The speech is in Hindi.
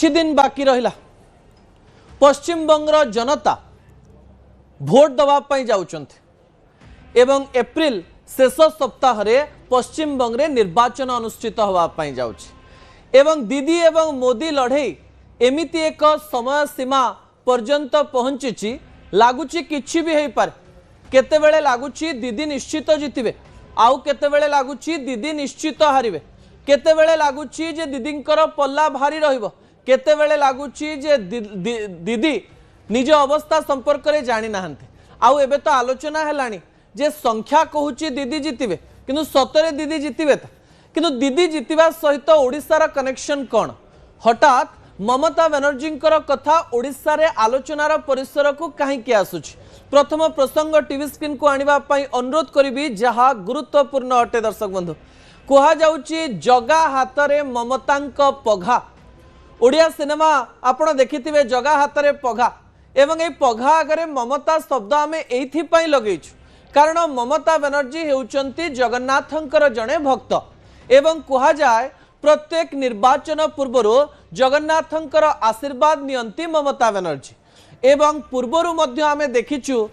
किछि दिन बाकी रहिला पश्चिम बंगर जनता भोट दवाई जाउचंती एवं एप्रिल शेष सप्ताह रे पश्चिम बंगरे निर्वाचन अनुष्ठित होवाई जाउछि एवं दीदी एवं मोदी लड़ाई एमिति एक समय सीमा पर्यंत पहुंची लगुच किछि भी पारे केतेबेले लगुच दीदी निश्चित जितबे आउ केतेबेले लगुच दीदी निश्चित हारिबे केतेबेले लगुच जे दीदींकर पल्ला भारी रहिबो केतेबेले लगुच जे दीदी निज अवस्था संपर्क रे जानि नाहंते आउ एबे तो आलोचना हेलानी जे संख्या कहूची दीदी जितबे किंतु सतरे दीदी जितबे किंतु दीदी जितबा सहित ओडिशार कनेक्शन कौन हठात ममता बनर्जी कथा ओडिशा रे आलोचनार परिसर को कहीं आसुची प्रथम प्रसंग टीवी स्क्रीन को आने अनुरोध करी जहाँ गुरुत्वपूर्ण अटे दर्शक बंधु कह जाउची जगा हातरे ममतांक पघा ओडिया सिनेमा आपण देखिथिबे जगा हातरे पघा एवं ए पघा आगे ममता शब्द आम एइथिपाई लगेइछु कारण ममता बनर्जी हेउचंती जगन्नाथंकर जड़े भक्त एवं कह जाए प्रत्येक निर्वाचन पूर्व जगन्नाथंकर आशीर्वाद नियंती ममता बनर्जी एवं पूर्वर मध्य आमे देखिछु